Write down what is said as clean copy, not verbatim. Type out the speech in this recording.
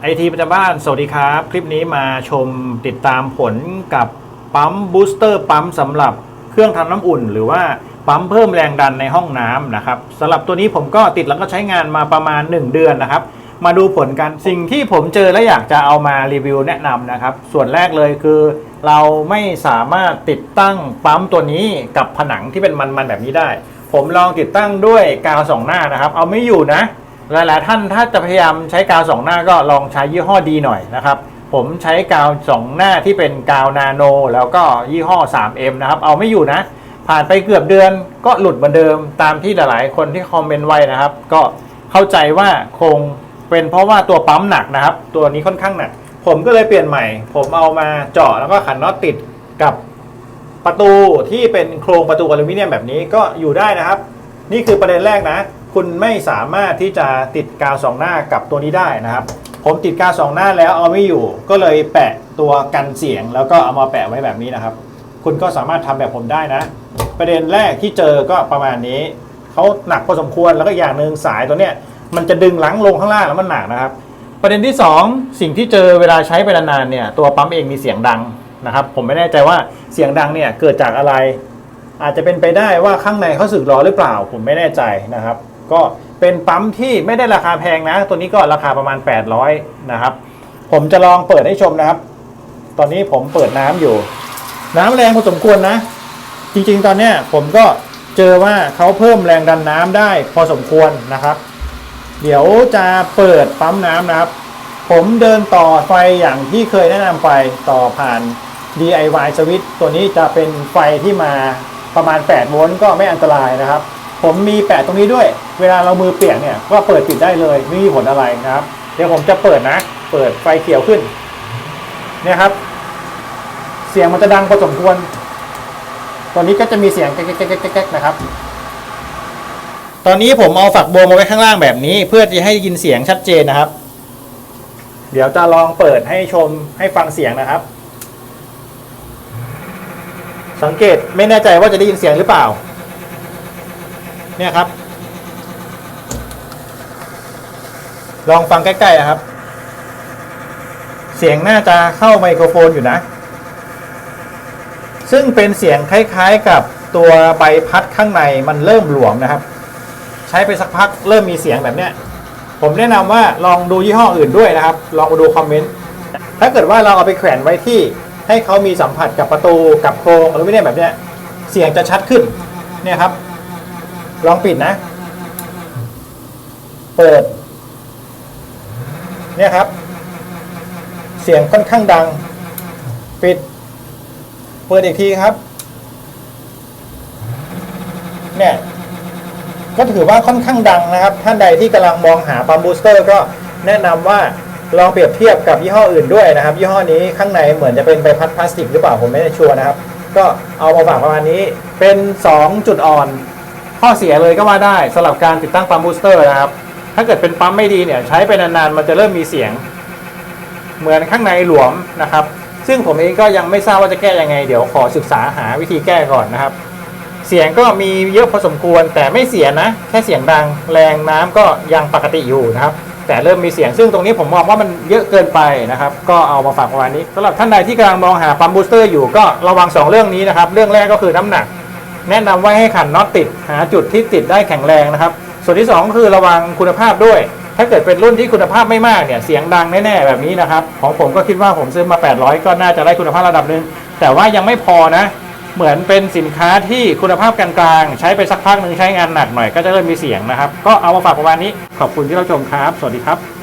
ไอทีประจำบ้านสวัสดีครับคลิปนี้มาชมติดตามผลกับปั๊มบูสเตอร์ปั๊มสำหรับเครื่องทำน้ำอุ่นหรือว่าปั๊มเพิ่มแรงดันในห้องน้ำนะครับสำหรับตัวนี้ผมก็ติดแล้วก็ใช้งานมาประมาณ1เดือนนะครับมาดูผลกันสิ่งที่ผมเจอและอยากจะเอามารีวิวแนะนำนะครับส่วนแรกเลยคือเราไม่สามารถติดตั้งปั๊มตัวนี้กับผนังที่เป็นมันๆแบบนี้ได้ผมลองติดตั้งด้วยกาว2หน้านะครับเอาไม่อยู่นะหลายๆท่านถ้าจะพยายามใช้กาว2หน้าก็ลองใช้ยี่ห้อดีหน่อยนะครับผมใช้กาว2หน้าที่เป็นกาวนาโนแล้วก็ยี่ห้อ 3M นะครับเอาไม่อยู่นะผ่านไปเกือบเดือนก็หลุดเหมือนเดิมตามที่หลายๆคนที่คอมเมนต์ไว้นะครับก็เข้าใจว่าคงเป็นเพราะว่าตัวปั๊มหนักนะครับตัวนี้ค่อนข้างหนักผมก็เลยเปลี่ยนใหม่ผมเอามาเจาะแล้วก็ขันน็อตติดกับประตูที่เป็นโครงประตูอลูมิเนียมแบบนี้ก็อยู่ได้นะครับนี่คือประเด็นแรกนะคุณไม่สามารถที่จะติดกาว2หน้ากับตัวนี้ได้นะครับผมติดกาว2หน้าแล้วเอาไม่อยู่ก็เลยแปะตัวกันเสียงแล้วก็เอามาแปะไว้แบบนี้นะครับคุณก็สามารถทำแบบผมได้นะประเด็นแรกที่เจอก็ประมาณนี้เขาหนักพอสมควรแล้วก็อย่างหนึ่งสายตัวเนี้ยมันจะดึงหลังลงข้างล่างแล้วมันหนักนะครับประเด็นที่2สิ่งที่เจอเวลาใช้ไปนานๆเนี่ยตัวปั๊มเองมีเสียงดังนะครับผมไม่แน่ใจว่าเสียงดังเนี่ยเกิดจากอะไรอาจจะเป็นไปได้ว่าข้างในเขาสึกหรอหรือเปล่าผมไม่แน่ใจนะครับก็เป็นปั๊มที่ไม่ได้ราคาแพงนะตัวนี้ก็ราคาประมาณ800นะครับผมจะลองเปิดให้ชมนะครับตอนนี้ผมเปิดน้ำอยู่น้ำแรงพอสมควรนะจริงๆตอนนี้ผมก็เจอว่าเขาเพิ่มแรงดันน้ำได้พอสมควรนะครับเดี๋ยวจะเปิดปั๊มน้ำนะครับผมเดินต่อไฟอย่างที่เคยแนะนำไปต่อผ่าน DIY สวิตช์ตัวนี้จะเป็นไฟที่มาประมาณ8โวลต์ก็ไม่อันตรายนะครับผมมีแปะตรงนี้ด้วยเวลาเรามือเปียกเนี่ยก็เปิดปิดได้เลยไม่มีผลอะไรนะครับเดี๋ยวผมจะเปิดนะเปิดไฟเขียวขึ้นเนี่ยครับเสียงมันจะดังพอสมควรตอนนี้ก็จะมีเสียงแก๊กๆนะครับตอนนี้ผมเอาฝักบัวมาไว้ข้างล่างแบบนี้เพื่อจะให้ยินเสียงชัดเจนนะครับเดี๋ยวจะลองเปิดให้ชมให้ฟังเสียงนะครับสังเกตไม่แน่ใจว่าจะได้ยินเสียงหรือเปล่าเนี่ยครับลองฟังใกล้ๆนะครับเสียงน่าจะเข้าไมโครโฟนอยู่นะซึ่งเป็นเสียงคล้ายๆกับตัวใบพัดข้างในมันเริ่มหลวมนะครับใช้ไปสักพักเริ่มมีเสียงแบบเนี้ยผมแนะนำว่าลองดูยี่ห้ออื่นด้วยนะครับลองมาดูคอมเมนต์ถ้าเกิดว่าเราเอาไปแขวนไว้ที่ให้เขามีสัมผัสกับประตูกับโครงอลูมิเนียมแบบเนี้ยเสียงจะชัดขึ้นเนี่ยครับลองปิดนะเปิดเนี่ยครับเสียงค่อนข้างดังปิดเปิดอีกทีครับเนี่ยก็ถือว่าค่อนข้างดังนะครับท่านใดที่กำลังมองหาปั๊มบูสเตอร์ก็แนะนำว่าลองเปรียบเทียบกับยี่ห้ออื่นด้วยนะครับยี่ห้อนี้ข้างในเหมือนจะเป็นใบพัดพลาสติกหรือเปล่าผมไม่ได้ชัวร์นะครับก็เอามาฝากประมาณนี้เป็น2จุดอ่อนข้อเสียเลยก็ว่าได้สำหรับการติดตั้งปั๊มบูสเตอร์นะครับถ้าเกิดเป็นปั๊มไม่ดีเนี่ยใช้ไปนานๆมันจะเริ่มมีเสียงเหมือนข้างในหลวมนะครับซึ่งผมเองก็ยังไม่ทราบว่าจะแก้ยังไงเดี๋ยวขอศึกษาหาวิธีแก้ก่อนนะครับเสียงก็มีเยอะพอสมควรแต่ไม่เสียนะแค่เสียงดังแรงน้ำก็ยังปกติอยู่นะครับแต่เริ่มมีเสียงซึ่งตรงนี้ผมมองว่ามันเยอะเกินไปนะครับก็เอามาฝากประมาณนี้สำหรับท่านใดที่กำลังมองหาปั๊มบูสเตอร์อยู่ก็ระวัง2เรื่องนี้นะครับเรื่องแรกก็คือน้ำหนักแนะนำว่าให้ขันน็อตติดหาจุดที่ติดได้แข็งแรงนะครับส่วนที่2ก็คือระวังคุณภาพด้วยถ้าเกิดเป็นรุ่นที่คุณภาพไม่มากเนี่ยเสียงดังแน่ๆแบบนี้นะครับของผมก็คิดว่าผมซื้อมา800ก็น่าจะได้คุณภาพระดับหนึ่งแต่ว่ายังไม่พอนะเหมือนเป็นสินค้าที่คุณภาพกลางๆใช้ไปสักพักหนึ่งใช้งานหนักหน่อยก็จะเริ่มมีเสียงนะครับก็เอามาฝากประมาณนี้ขอบคุณที่รับชมครับสวัสดีครับ